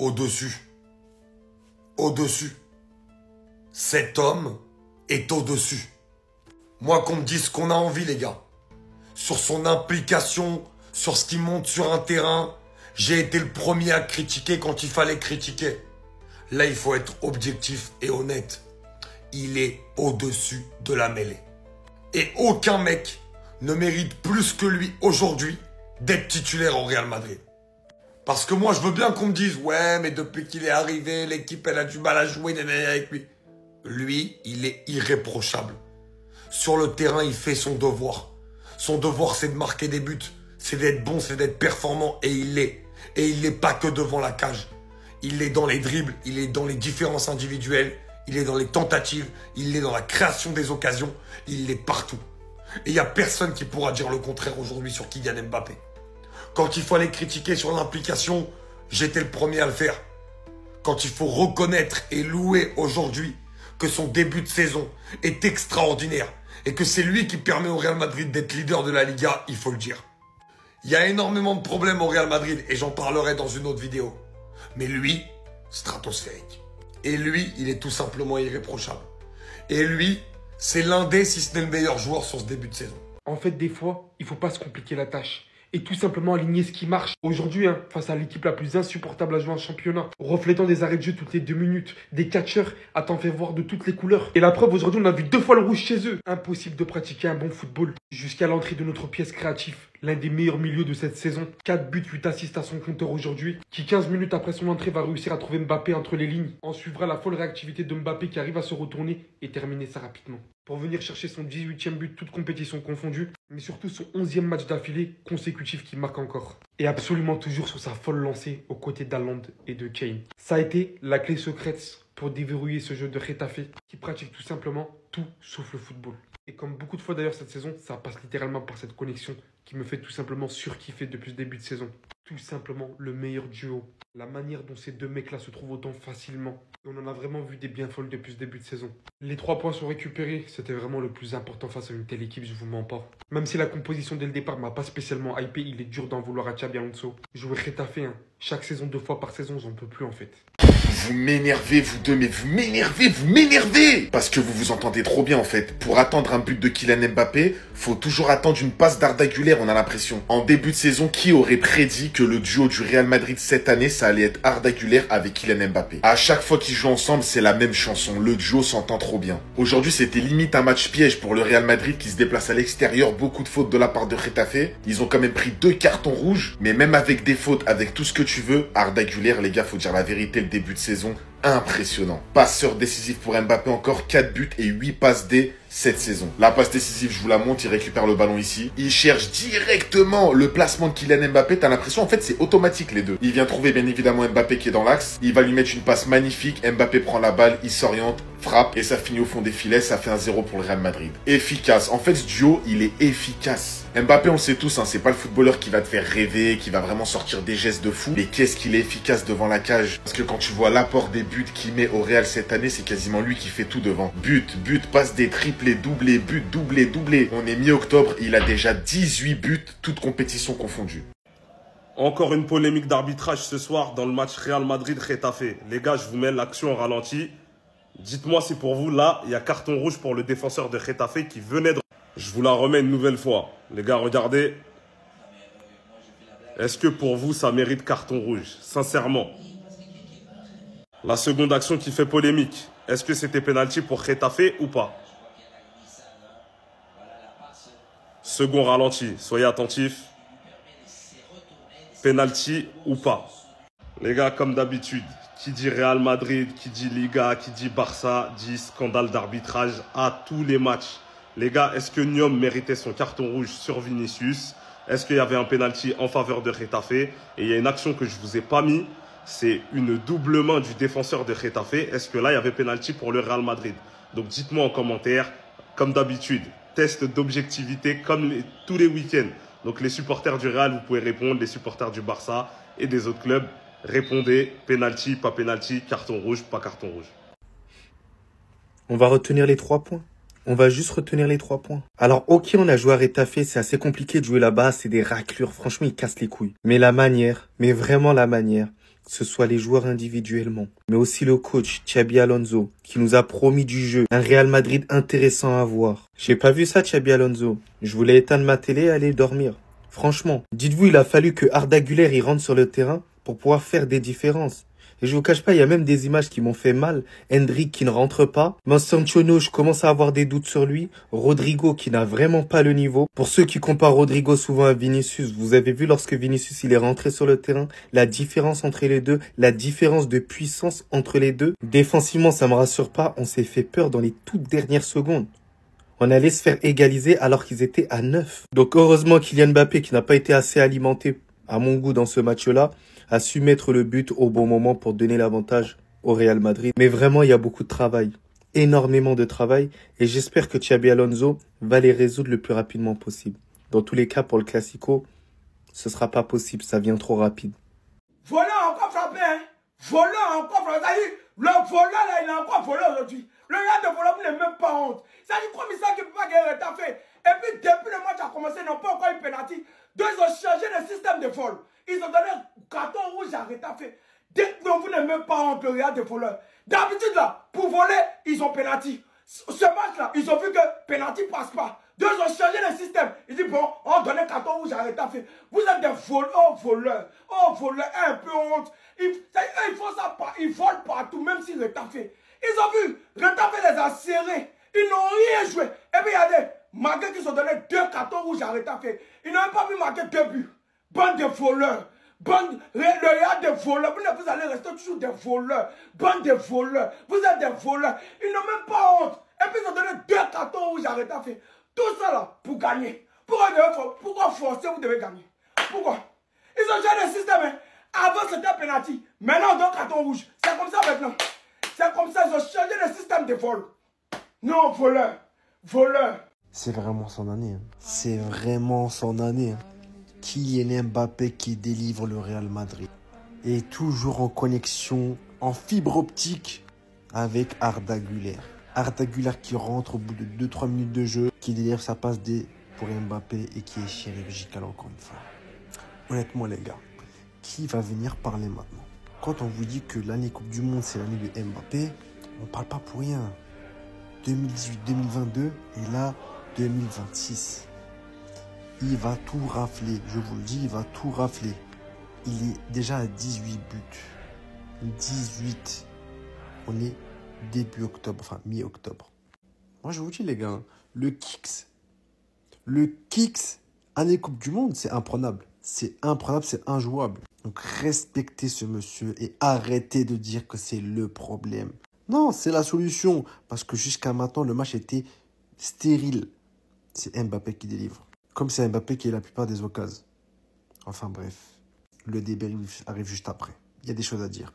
au-dessus. Au-dessus. Cet homme est au-dessus. Moi, qu'on me dise ce qu'on a envie, les gars. Sur son implication, sur ce qui monte sur un terrain, j'ai été le premier à critiquer quand il fallait critiquer. Là, il faut être objectif et honnête. Il est au-dessus de la mêlée. Et aucun mec ne mérite plus que lui aujourd'hui d'être titulaire au Real Madrid. Parce que moi, je veux bien qu'on me dise « Ouais, mais depuis qu'il est arrivé, l'équipe, elle a du mal à jouer avec lui. » Lui, il est irréprochable. Sur le terrain, il fait son devoir. Son devoir, c'est de marquer des buts. C'est d'être bon, c'est d'être performant. Et il l'est. Et il n'est pas que devant la cage. Il est dans les dribbles, il est dans les différences individuelles, il est dans les tentatives, il est dans la création des occasions, il est partout. Et il n'y a personne qui pourra dire le contraire aujourd'hui sur Kylian Mbappé. Quand il faut aller critiquer sur l'implication, j'étais le premier à le faire. Quand il faut reconnaître et louer aujourd'hui que son début de saison est extraordinaire et que c'est lui qui permet au Real Madrid d'être leader de la Liga, il faut le dire. Il y a énormément de problèmes au Real Madrid et j'en parlerai dans une autre vidéo. Mais lui, stratosphérique. Et lui, il est tout simplement irréprochable. Et lui, c'est l'un des, si ce n'est le meilleur joueur sur ce début de saison. En fait, des fois, il faut pas se compliquer la tâche. Et tout simplement aligner ce qui marche. Aujourd'hui, face à l'équipe la plus insupportable à jouer en championnat, reflétant des arrêts de jeu toutes les 2 minutes, des catcheurs à t'en faire voir de toutes les couleurs. Et la preuve, aujourd'hui, on a vu 2 fois le rouge chez eux. Impossible de pratiquer un bon football jusqu'à l'entrée de notre pièce créative. L'un des meilleurs milieux de cette saison. 4 buts, 8 assists à son compteur aujourd'hui. Qui 15 minutes après son entrée va réussir à trouver Mbappé entre les lignes. En suivra la folle réactivité de Mbappé qui arrive à se retourner et terminer ça rapidement. Pour venir chercher son 18e but, toute compétition confondue. Mais surtout son 11e match d'affilée consécutif qui marque encore. Et absolument toujours sur sa folle lancée aux côtés d'Haaland et de Kane. Ça a été la clé secrète pour déverrouiller ce jeu de Getafe qui pratique tout simplement tout sauf le football. Et comme beaucoup de fois d'ailleurs cette saison, ça passe littéralement par cette connexion qui me fait tout simplement surkiffer depuis ce début de saison. Tout simplement le meilleur duo. La manière dont ces 2 mecs-là se trouvent autant facilement. Et on en a vraiment vu des bien folles depuis ce début de saison. Les 3 points sont récupérés. C'était vraiment le plus important face à une telle équipe, je vous mens pas. Même si la composition dès le départ m'a pas spécialement hypé, il est dur d'en vouloir à Xabi Alonso. Jouer Getafe, chaque saison 2 fois par saison, j'en peux plus en fait. Vous m'énervez, vous deux, mais vous m'énervez. Parce que vous vous entendez trop bien, en fait. Pour attendre un but de Kylian Mbappé, faut toujours attendre une passe d'Arda Güler, on a l'impression. En début de saison, qui aurait prédit que le duo du Real Madrid cette année, ça allait être Arda Güler avec Kylian Mbappé? À chaque fois qu'ils jouent ensemble, c'est la même chanson. Le duo s'entend trop bien. Aujourd'hui, c'était limite un match piège pour le Real Madrid qui se déplace à l'extérieur. Beaucoup de fautes de la part de Getafe. Ils ont quand même pris 2 cartons rouges. Mais même avec des fautes, avec tout ce que tu veux, Arda Güler, les gars, faut dire la vérité, le début de saison, impressionnant. Passeur décisif pour Mbappé, encore 4 buts et 8 passes D cette saison. La passe décisive, je vous la montre, il récupère le ballon ici. Il cherche directement le placement de Kylian Mbappé. T'as l'impression, en fait, c'est automatique les deux. Il vient trouver bien évidemment Mbappé qui est dans l'axe. Il va lui mettre une passe magnifique. Mbappé prend la balle, il s'oriente, frappe et ça finit au fond des filets. Ça fait un 0 pour le Real Madrid. Efficace. En fait, ce duo, il est efficace. Mbappé, on le sait tous, c'est pas le footballeur qui va te faire rêver, qui va vraiment sortir des gestes de fou. Mais qu'est-ce qu'il est efficace devant la cage. Parce que quand tu vois l'apport des buts qu'il met au Real cette année, c'est quasiment lui qui fait tout devant. But, passe des triplés, doublés, but, doublé. On est mi-octobre, il a déjà 18 buts, toutes compétitions confondues. Encore une polémique d'arbitrage ce soir dans le match Real Madrid-Getafe. Les gars, je vous mets l'action en ralenti. Dites-moi si pour vous, là, il y a carton rouge pour le défenseur de Getafe qui venait de... Je vous la remets une nouvelle fois. Les gars, regardez. Est-ce que pour vous, ça mérite carton rouge? Sincèrement. La seconde action qui fait polémique. Est-ce que c'était penalty pour Getafe ou pas? Second ralenti. Soyez attentifs. Penalty ou pas? Les gars, comme d'habitude, qui dit Real Madrid, qui dit Liga, qui dit Barça, dit scandale d'arbitrage à tous les matchs. Les gars, est-ce que Nyom méritait son carton rouge sur Vinicius? Est-ce qu'il y avait un penalty en faveur de Getafe? Et il y a une action que je ne vous ai pas mis, c'est une double main du défenseur de Getafe. Est-ce que là, il y avait penalty pour le Real Madrid? Donc dites-moi en commentaire, comme d'habitude, test d'objectivité comme tous les week-ends. Donc les supporters du Real, vous pouvez répondre, les supporters du Barça et des autres clubs, répondez, penalty, pas penalty, carton rouge, pas carton rouge. On va retenir les 3 points. On va juste retenir les 3 points. Alors, ok, on a joué à Getafe, c'est assez compliqué de jouer là-bas, c'est des raclures, franchement, ils cassent les couilles. Mais la manière, mais vraiment la manière, que ce soit les joueurs individuellement, mais aussi le coach Xabi Alonso, qui nous a promis du jeu, un Real Madrid intéressant à voir. J'ai pas vu ça, Xabi Alonso. Je voulais éteindre ma télé et aller dormir. Franchement, dites-vous, il a fallu que Arda Güler y rentre sur le terrain pour pouvoir faire des différences. Et je vous cache pas, il y a même des images qui m'ont fait mal. Hendrik qui ne rentre pas. Mancini, je commence à avoir des doutes sur lui. Rodrigo qui n'a vraiment pas le niveau. Pour ceux qui comparent Rodrigo souvent à Vinicius, vous avez vu lorsque Vinicius il est rentré sur le terrain, la différence entre les deux, la différence de puissance entre les deux. Défensivement, ça me rassure pas. On s'est fait peur dans les toutes dernières secondes. On allait se faire égaliser alors qu'ils étaient à 9. Donc heureusement Kylian Mbappé, qui n'a pas été assez alimenté à mon goût dans ce match-là, a su mettre le but au bon moment pour donner l'avantage au Real Madrid. Mais vraiment, il y a beaucoup de travail, énormément de travail, et j'espère que Xabi Alonso va les résoudre le plus rapidement possible. Dans tous les cas, pour le Classico, ce sera pas possible, ça vient trop rapide. Volant encore frappé, hein. Volant encore frappé. Le volant là, il a encore volé aujourd'hui. Le gars de volant, vous n'avez même pas honte. Ça dit comme ça qu'il ne peut pas gagner le fait. Et puis depuis le match a commencé, ils n'ont pas encore eu penalty. Deux, ils ont changé le système de vol. Ils ont donné un carton rouge à Retafe. Non, vous n'avez même pas honte, le Real de voleurs. D'habitude là, pour voler, ils ont penalty. Ce match là, ils ont vu que penalty passe pas. Deux, ils ont changé le système. Ils disent bon, on donne un carton rouge à Retafe. Vous êtes des voleurs. Oh, voleurs, un peu honte. Ils font ça, ils volent partout, même si Retafe. Ils ont vu, Retafe les a serrés. Ils n'ont rien joué. Et puis il y a des marqués qui ont donné 2 cartons rouges à Retafe. Ils n'ont même pas pu marquer 2 buts. Bande de voleurs. Le Real de voleurs. Vous allez rester toujours des voleurs. Bande de voleurs. Vous êtes des voleurs. Ils n'ont même pas honte. Et puis ils ont donné 2 cartons rouges à Retafe. Tout ça là, pour gagner. Pourquoi forcer, vous devez gagner? Pourquoi? Ils ont changé le système. Hein. Avant c'était penalty. Maintenant on donne carton rouge. C'est comme ça maintenant. C'est comme ça, ils ont changé le système de vol. Non, voleur. Voleur. C'est vraiment son année. Hein. C'est vraiment son année. Hein. Kylian Mbappé qui délivre le Real Madrid. Et toujours en connexion, en fibre optique avec Arda Güler. Arda Güler qui rentre au bout de 2-3 minutes de jeu, qui délivre sa passe D pour Mbappé et qui est chirurgical encore une fois. Honnêtement les gars, qui va venir parler maintenant? Quand on vous dit que l'année Coupe du Monde c'est l'année de Mbappé, on parle pas pour rien. 2018-2022 et là 2026. Il va tout rafler, je vous le dis, il va tout rafler. Il est déjà à 18 buts. 18. On est début octobre, enfin mi-octobre. Moi je vous dis les gars, le kicks, année Coupe du Monde, c'est imprenable. C'est imprenable, c'est injouable. Donc respectez ce monsieur et arrêtez de dire que c'est le problème. Non, c'est la solution. Parce que jusqu'à maintenant, le match était stérile. C'est Mbappé qui délivre. Comme c'est Mbappé qui a la plupart des occasions. Enfin bref, le débrief arrive juste après. Il y a des choses à dire.